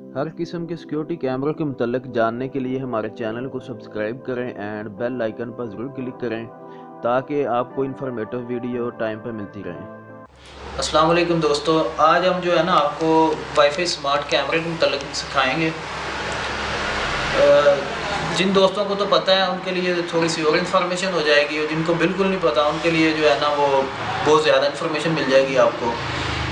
हर किस्म के सिक्योरिटी कैमरों के मुतल्लिक जानने के लिए हमारे चैनल को सब्सक्राइब करें एंड बेल आइकन पर ज़रूर क्लिक करें ताकि आपको इन्फॉर्मेटिव वीडियो टाइम पर मिलती रहें। अस्सलाम वालेकुम दोस्तों, आज हम जो है ना आपको वाईफाई स्मार्ट कैमरे के मुतल्लिक सिखाएंगे। जिन दोस्तों को तो पता है उनके लिए थोड़ी सी और इन्फॉर्मेशन हो जाएगी, और जिनको बिल्कुल नहीं पता उनके लिए जो है ना वो बहुत ज़्यादा इन्फॉर्मेशन मिल जाएगी आपको।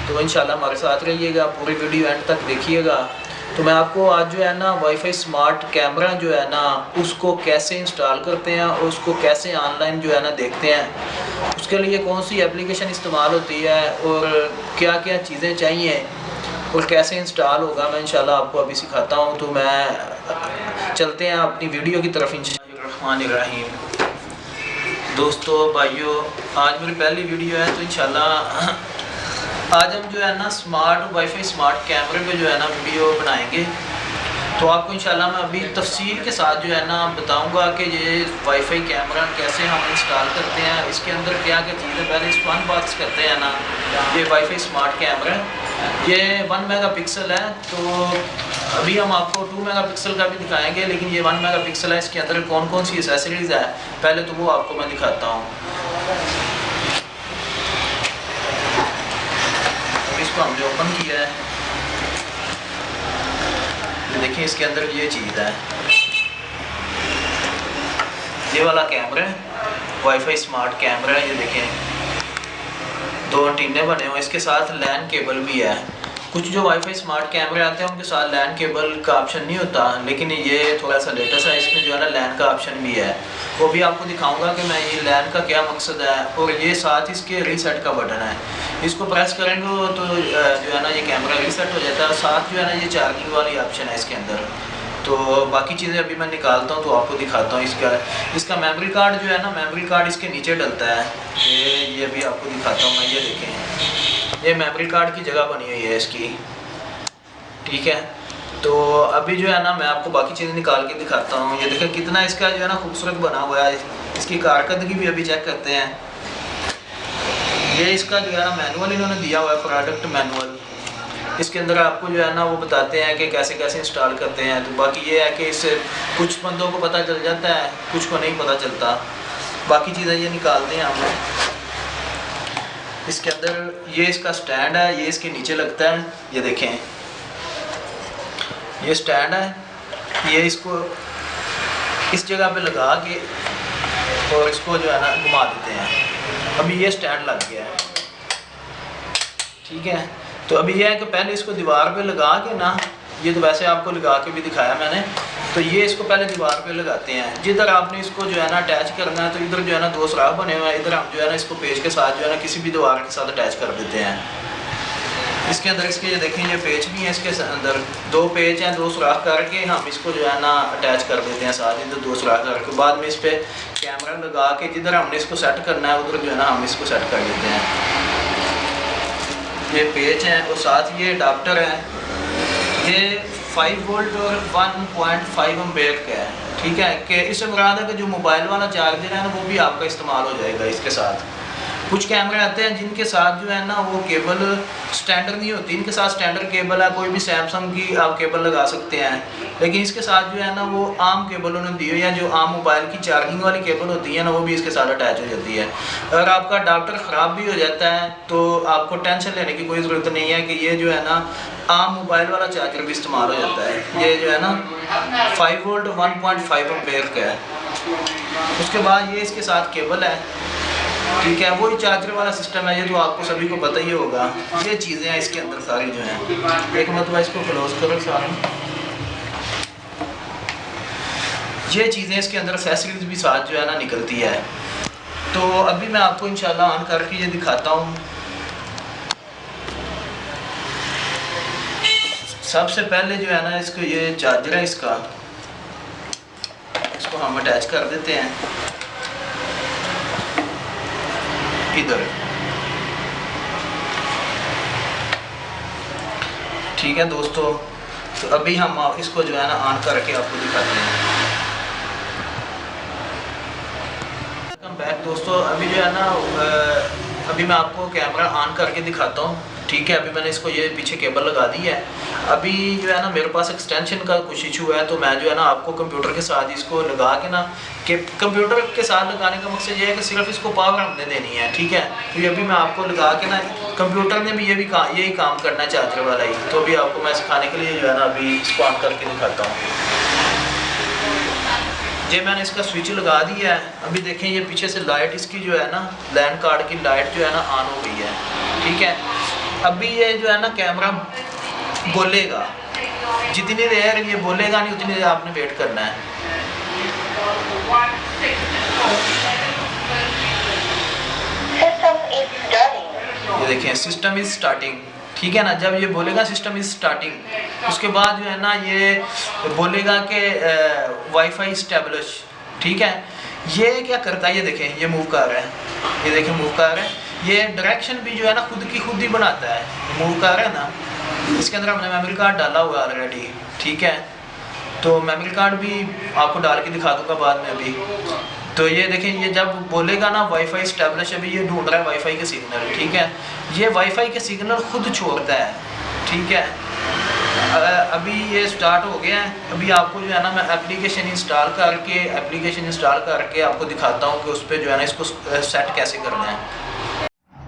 तो इंशाल्लाह हमारे साथ रहिएगा, पूरी वीडियो एंड तक देखिएगा। तो मैं आपको आज जो है ना वाईफाई स्मार्ट कैमरा जो है ना उसको कैसे इंस्टॉल करते हैं और उसको कैसे ऑनलाइन जो है ना देखते हैं, उसके लिए कौन सी एप्लीकेशन इस्तेमाल होती है और क्या क्या चीज़ें चाहिए और कैसे इंस्टॉल होगा, मैं इंशाल्लाह आपको अभी सिखाता हूँ। तो मैं चलते हैं अपनी वीडियो की तरफ। इंशाअल्लाह दोस्तों भाइयों, आज मेरी पहली वीडियो है, तो इंशाल्लाह आज हम जो है ना स्मार्ट वाईफाई स्मार्ट कैमरे पे जो है ना वीडियो बनाएंगे। तो आपको इंशाल्लाह मैं अभी तफसील के साथ जो है ना बताऊंगा कि ये वाईफाई कैमरा कैसे हम इंस्टॉल करते हैं, इसके अंदर क्या क्या चीज़ें। पहले इसको अनबॉक्स करते हैं ना। ये वाईफाई स्मार्ट कैमरा ये 1 मेगापिक्सल है, तो अभी हम आपको 2 मेगापिक्सल का भी दिखाएंगे, लेकिन ये 1 मेगापिक्सल है। इसके अंदर कौन कौन सी एसेसरीज़ है पहले तो वो आपको मैं दिखाता हूँ। इसको हमने ओपन किया है, ये देखिए इसके अंदर ये चीज़ है, ये वाला कैमरा है, वाईफाई स्मार्ट कैमरा है। ये देखें 2 एंटीने बने हुए, इसके साथ लैन केबल भी है। कुछ जो वाईफाई स्मार्ट कैमरे आते हैं उनके साथ लैन केबल का ऑप्शन नहीं होता, लेकिन ये थोड़ा सा लेटेस्ट है, इसमें जो है ना लैन का ऑप्शन भी है। वो भी आपको दिखाऊंगा कि मैं ये लैन का क्या मकसद है। और ये साथ इसके रीसेट का बटन है, इसको प्रेस करेंगे तो जो है ना ये कैमरा रीसेट हो जाता है। साथ जो है ना ये चार्जिंग वाली ऑप्शन है इसके अंदर। तो बाकी चीज़ें अभी मैं निकालता हूँ तो आपको दिखाता हूँ। इसका मेमोरी कार्ड जो है ना, मेमोरी कार्ड इसके नीचे डलता है। ये भी आपको दिखाता हूँ मैं। ये देखें, ये मेमोरी कार्ड की जगह बनी हुई है इसकी, ठीक है। तो अभी जो है ना मैं आपको बाकी चीज़ें निकाल के दिखाता हूँ। ये देखें कितना इसका जो है ना खूबसूरत बना हुआ है। इसकी कारकर्दगी भी अभी चेक करते हैं। ये इसका जो है ना मैनुअल इन्होंने दिया हुआ है, प्रोडक्ट मैनुअल। इसके अंदर आपको जो है ना वो बताते हैं कि कैसे कैसे इंस्टॉल करते हैं। तो बाकी ये है कि इससे कुछ बंदों को पता चल जाता है, कुछ को नहीं पता चलता। बाकी चीज़ें ये निकालते हैं हम। इसके अंदर ये इसका स्टैंड है, ये इसके नीचे लगता है। ये देखें ये स्टैंड है, ये इसको इस जगह पे लगा के और इसको जो है ना घुमा देते हैं। अभी ये स्टैंड लग गया है, ठीक है। तो अभी यह है कि पहले इसको दीवार पे लगा के ना, ये तो वैसे आपको लगा के भी दिखाया मैंने। तो ये इसको पहले दीवार पे लगाते हैं। जिधर आपने इसको जो है ना अटैच करना है, तो इधर जो है ना 2 सुराख बने हुए हैं। इधर हम जो है ना इसको पेज के साथ जो है ना किसी भी दीवार के साथ अटैच कर देते हैं। इसके अंदर इसके ये देखें ये पेज भी हैं, इसके अंदर 2 पेज हैं, 2 सुराख करके हम इसको जो है ना अटैच कर देते हैं साथ। इधर 2 सुराख करके बाद में इस पर कैमरा लगा के जिधर हमने इसको सेट करना है उधर जो है ना हम इसको सेट कर देते हैं। ये पेज है और साथ ये अडाप्टर है। ये 5 वोल्ट और 1.5 एम्पेयर का है, ठीक है। कि इससे मुराद है कि जो मोबाइल वाला चार्जर है ना वो भी आपका इस्तेमाल हो जाएगा इसके साथ। कुछ कैमरे आते हैं जिनके साथ जो है ना वो केबल स्टैंडर्ड नहीं होती, इनके साथ स्टैंडर्ड केबल है, कोई भी सैमसंग की आप केबल लगा सकते हैं। लेकिन इसके साथ जो है ना वो आम केबल उन्होंने दी हुई है, जो आम मोबाइल की चार्जिंग वाली केबल होती है ना वो भी इसके साथ अटैच हो जाती है। अगर आपका अडाप्टर ख़राब भी हो जाता है तो आपको टेंशन लेने की कोई ज़रूरत नहीं है कि ये जो है ना आम मोबाइल वाला चार्जर भी इस्तेमाल हो जाता है। ये जो है ना 5 वोल्ट 1.5 एम्पेयर का है। उसके बाद ये इसके साथ केबल है, ठीक है। वही चार्जर वाला सिस्टम है, ये तो आपको सभी को पता ही होगा। ये चीज़ें हैं इसके अंदर सारी जो हैं। एक मतलब इसको क्लोज करो सारी। ये चीज़ें इसके अंदर एक्सेसरीज भी साथ जो है ना निकलती है। तो अभी मैं आपको इंशाल्लाह ऑन करके ये दिखाता हूँ। सबसे पहले जो है ना इसको ये चार्जर है इसका, इसको हम अटैच कर देते हैं इधर, ठीक है दोस्तों। तो अभी हम इसको जो है ना ऑन करके आपको दिखाते हैं। वेलकम बैक दोस्तों। अभी जो है ना अभी मैं आपको कैमरा ऑन करके दिखाता हूँ। ठीक है। अभी मैंने इसको ये पीछे केबल लगा दी है। अभी जो है ना मेरे पास एक्सटेंशन का कुछ इशू है, तो मैं जो है ना आपको कंप्यूटर के साथ इसको लगा के ना, कि कंप्यूटर के साथ लगाने का मकसद ये है कि सिर्फ इसको पावर हमने देनी है, ठीक है। तो ये अभी मैं आपको लगा के ना, कंप्यूटर ने भी यही काम करना है चार्जर वाला ही। तो अभी आपको मैं सिखाने के लिए जो है ना अभी इसको ऑन करके दिखाता हूँ। ये मैंने इसका स्विच लगा दिया है। अभी देखें ये पीछे से लाइट इसकी जो है ना, लैंड कार्ड की लाइट जो है ना ऑन हो गई है, ठीक है। अभी ये जो है ना कैमरा बोलेगा, जितनी देर ये बोलेगा नहीं उतनी देर आपने वेट करना है। ये देखें सिस्टम इज स्टार्टिंग, ठीक है ना। जब ये बोलेगा सिस्टम इज स्टार्टिंग, उसके बाद जो है ना ये बोलेगा कि वाईफाई स्टेब्लिश, ठीक है। ये क्या करता है, ये देखें ये मूव कर रहा है, ये देखें मूव कर रहा है। ये डायरेक्शन भी जो है ना खुद ही बनाता है, मूव कर रहा है ना। इसके अंदर हमने मेमोरी कार्ड डाला हुआ है ऑलरेडी, ठीक है। तो मेमोरी कार्ड भी आपको डाल के दिखा दूंगा बाद में अभी। तो ये देखें ये जब बोलेगा ना वाईफाई स्टैब्लिश, अभी ये ढूंढ रहा है वाईफाई के सिग्नल, ठीक है। ये वाईफाई के सिग्नल खुद छोड़ता है, ठीक है। अभी ये स्टार्ट हो गया है। अभी आपको जो है ना मैं एप्लीकेशन इंस्टॉल करके आपको दिखाता हूँ कि उस पर जो है ना इसको सेट कैसे करना है।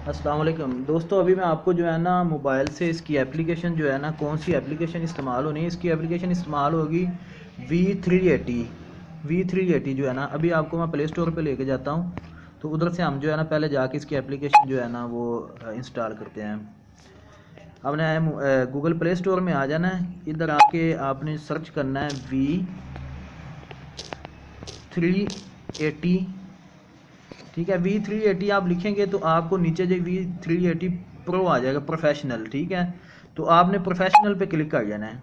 अस्सलाम वालेकुम दोस्तों, अभी मैं आपको जो है ना मोबाइल से इसकी एप्लीकेशन जो है ना, कौन सी एप्लीकेशन इस्तेमाल होनी है। इसकी एप्लीकेशन इस्तेमाल होगी V380 जो है ना। अभी आपको मैं प्ले स्टोर पे लेके जाता हूँ, तो उधर से हम जो है ना पहले जाके इसकी एप्लीकेशन जो है ना वो इंस्टॉल करते हैं। आपने गूगल प्ले स्टोर में आ जाना है। इधर आके आपने सर्च करना है V380, ठीक है। V380 आप लिखेंगे तो आपको नीचे जो V380 प्रो आ जाएगा, प्रोफेशनल, ठीक है। तो आपने प्रोफेशनल पे क्लिक कर जाना है।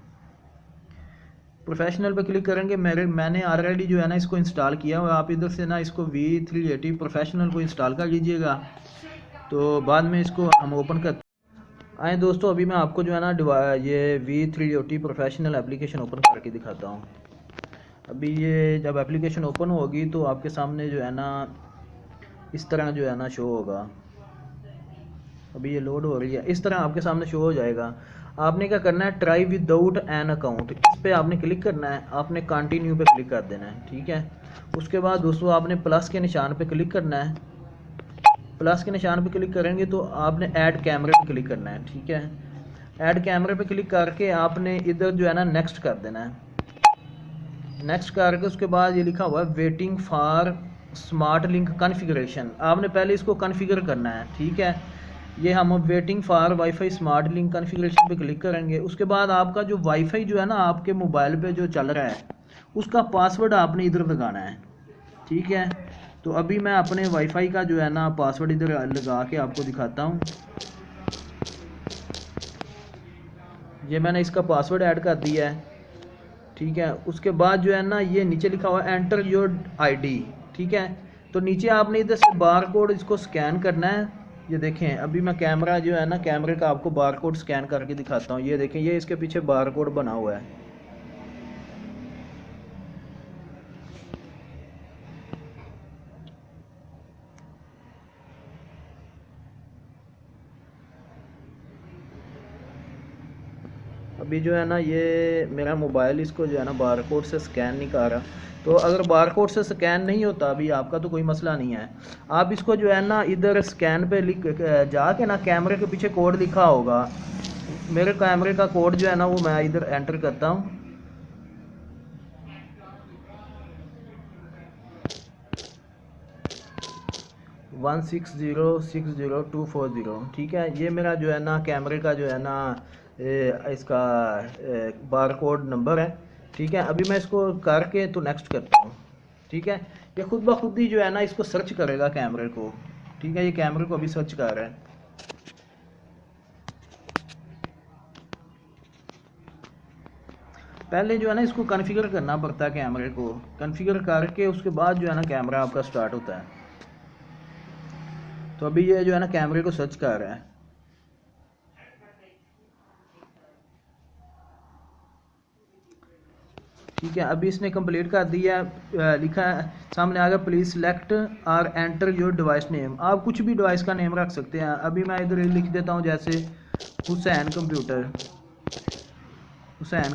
प्रोफेशनल पे क्लिक करेंगे, मैंने ऑलरेडी जो है ना इसको इंस्टॉल किया हुआ। आप इधर से ना इसको V380 प्रोफेशनल को इंस्टॉल कर लीजिएगा, तो बाद में इसको हम ओपन करते आए। दोस्तों अभी मैं आपको जो है ना ये V380 प्रोफेशनल एप्लीकेशन ओपन करके दिखाता हूँ। अभी ये जब एप्लीकेशन ओपन होगी तो आपके सामने जो है ना इस तरह जो है ना शो होगा। अभी ये लोड हो रही है, इस तरह आपके सामने शो हो जाएगा। आपने क्या करना है, ट्राई विदाउट एन अकाउंट, इस पर आपने क्लिक करना है। आपने कंटिन्यू पे क्लिक कर देना है, ठीक है। उसके बाद दोस्तों आपने प्लस के निशान पे क्लिक करना है। प्लस के निशान पे क्लिक करेंगे तो आपने ऐड कैमरे पे क्लिक करना है, ठीक है। ऐड कैमरे पे क्लिक करके आपने इधर जो है ना नेक्स्ट कर देना है। नेक्स्ट करके उसके बाद ये लिखा हुआ है waiting for smart link configuration. आपने पहले इसको कॉन्फ़िगर करना है, ठीक है। ये हम waiting for wifi smart link configuration पे क्लिक करेंगे। उसके बाद आपका जो वाईफाई जो है ना आपके मोबाइल पे जो चल रहा है उसका पासवर्ड आपने इधर लगाना है, ठीक है। तो अभी मैं अपने वाईफाई का जो है ना पासवर्ड इधर लगा के आपको दिखाता हूँ। ये मैंने इसका पासवर्ड ऐड कर दिया है, ठीक है। उसके बाद जो है ना ये नीचे लिखा हुआ है एंटर योर आईडी, ठीक है। तो नीचे आपने इधर से बार कोड इसको स्कैन करना है। ये देखें अभी मैं कैमरा जो है ना कैमरे का आपको बार कोड स्कैन करके दिखाता हूँ। ये देखें ये इसके पीछे बार कोड बना हुआ है। अभी जो है ना ये मेरा मोबाइल इसको जो है ना बार कोड से स्कैन नहीं कर रहा। तो अगर बार कोड से स्कैन नहीं होता अभी आपका तो कोई मसला नहीं है। आप इसको जो है ना इधर स्कैन पे जाके ना कैमरे के पीछे कोड लिखा होगा। मेरे कैमरे का कोड जो है ना वो मैं इधर एंटर करता हूँ। वन 6060240, ठीक है। ये मेरा जो है ना कैमरे का जो है ना इसका बार कोड नंबर है, ठीक है। अभी मैं इसको करके तो नेक्स्ट करता हूँ, ठीक है। ये खुद ब खुद ही जो है ना इसको सर्च करेगा कैमरे को, ठीक है। ये कैमरे को अभी सर्च कर रहा है। पहले जो है ना इसको कॉन्फ़िगर करना पड़ता है, कैमरे को कॉन्फ़िगर करके उसके बाद जो है ना कैमरा आपका स्टार्ट होता है। तो अभी ये जो है ना कैमरे को सर्च कर रहा है, ठीक है। अभी इसने कंप्लीट कर दिया। लिखा है सामने आ गया प्लीज़ सेलेक्ट और एंटर योर डिवाइस नेम। आप कुछ भी डिवाइस का नेम रख सकते हैं। अभी मैं इधर लिख देता हूँ जैसे हुसैन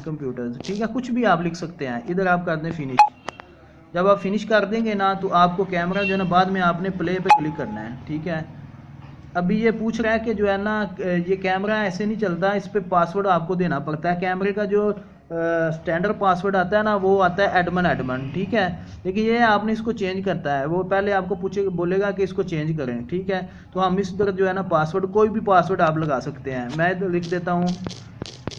कंप्यूटर्स, ठीक है, कुछ भी आप लिख सकते हैं। इधर आप कर दें फिनिश। जब आप फिनिश कर देंगे ना तो आपको कैमरा जो है ना बाद में आपने प्ले पे क्लिक करना है, ठीक है। अभी ये पूछ रहा है कि जो है ना ये कैमरा ऐसे नहीं चलता, इस पर पासवर्ड आपको देना पड़ता है। कैमरे का जो स्टैंडर्ड पासवर्ड आता है ना वो आता है एडमन, ठीक है। लेकिन ये आपने इसको चेंज करता है, वो पहले आपको बोलेगा कि इसको चेंज करें, ठीक है। तो हम इस तरह जो है ना पासवर्ड, कोई भी पासवर्ड आप लगा सकते हैं। मैं इधर लिख देता हूँ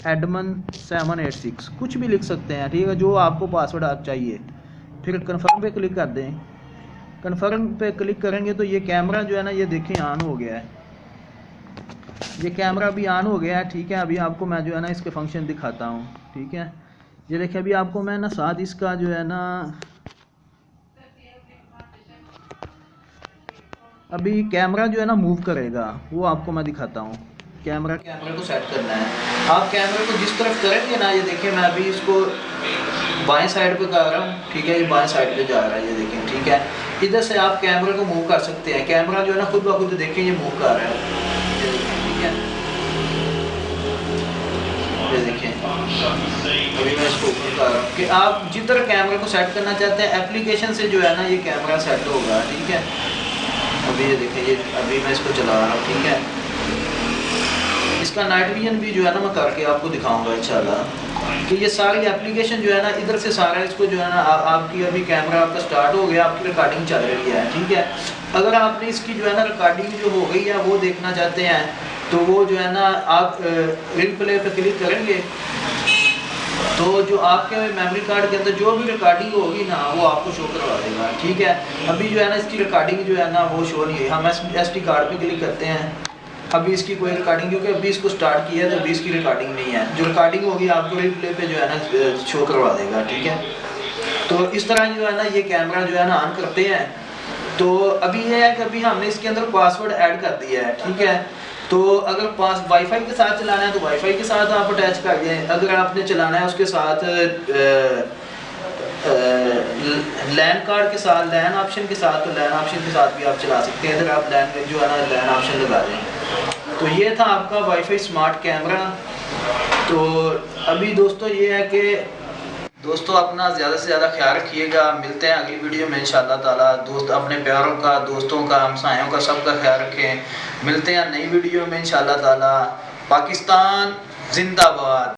admin786, कुछ भी लिख सकते हैं, ठीक है, जो आपको पासवर्ड आप चाहिए। फिर कन्फर्म पे क्लिक कर दें। कन्फर्म पे क्लिक करेंगे तो ये कैमरा जो है ना ये देखें ऑन हो गया है। ये कैमरा भी ऑन हो गया है, ठीक है। अभी आपको मैं जो है ना इसके फंक्शन दिखाता हूँ, ठीक है। ये देखिए अभी आपको मैं ना साथ इसका जो है ना अभी कैमरा जो है ना मूव करेगा, वो आपको मैं दिखाता हूँ। कैमरे को सेट करना है। आप कैमरे को जिस तरफ करेंगे ना, ये देखिए मैं अभी इसको बाएं साइड पे कर रहा हूँ, ठीक है। ये बाएं साइड पे जा रहा है, ये देखें, ठीक है। इधर से आप कैमरे को मूव कर सकते हैं। कैमरा जो है ना खुद ब खुद देखें ये मूव कर रहा है, ये देखें, ठीक है। ये देखें अभी मैं इसको ऊपर कर रहा हूँ कि आप जिधर कैमरे को सेट करना चाहते हैं एप्लीकेशन से जो है ना ये कैमरा सेट होगा, ठीक है। अभी ये देखें, ये अभी मैं इसको चला रहा हूँ, ठीक है। इसका नाइट विजन भी जो है ना मैं करके आपको दिखाऊंगा इंशाल्लाह कि ये सारी एप्लीकेशन जो है ना इधर से सारा इसको जो है ना आपकी अभी कैमरा आपका स्टार्ट हो गया, आपकी रिकॉर्डिंग चल रही है, ठीक है। अगर आपने इसकी जो है ना रिकॉर्डिंग जो हो गई है वो देखना चाहते हैं तो वो जो है ना आप रिप्ले पे क्लिक करेंगे तो जो आपके मेमोरी कार्ड के अंदर जो भी रिकॉर्डिंग होगी ना वो आपको शो करवा देगा, ठीक है। अभी जो है ना इसकी रिकॉर्डिंग जो है ना वो शो नहीं है। हम SD कार्ड पे क्लिक करते हैं, अभी इसकी कोई रिकॉर्डिंग, क्योंकि अभी इसको स्टार्ट किया है तो अभी इसकी रिकॉर्डिंग नहीं है। जो रिकॉर्डिंग होगी आपको रिप्ले पे जो है ना शो करवा देगा, ठीक है। तो इस तरह जो है ना ये कैमरा जो है ना ऑन करते हैं। तो अभी ये है कि अभी हमने इसके अंदर पासवर्ड ऐड कर दिया है, ठीक है। तो अगर पास वाईफाई के साथ चलाना है तो वाईफाई के साथ आप अटैच कर दें। अगर आपने चलाना है उसके साथ लैन कार्ड के साथ, लैन ऑप्शन के साथ, तो लैन ऑप्शन के साथ भी आप चला सकते हैं। अगर आप लैन जो है ना लैन ऑप्शन लगा दें। तो ये था आपका वाईफाई स्मार्ट कैमरा। तो अभी दोस्तों ये है कि दोस्तों अपना ज़्यादा से ज़्यादा ख्याल रखिएगा। मिलते हैं अगली वीडियो में इंशाल्लाह ताला। दोस्त अपने प्यारों का, दोस्तों का, हमसायों का, सबका ख्याल रखें। मिलते हैं नई वीडियो में इंशाल्लाह ताला। पाकिस्तान जिंदाबाद।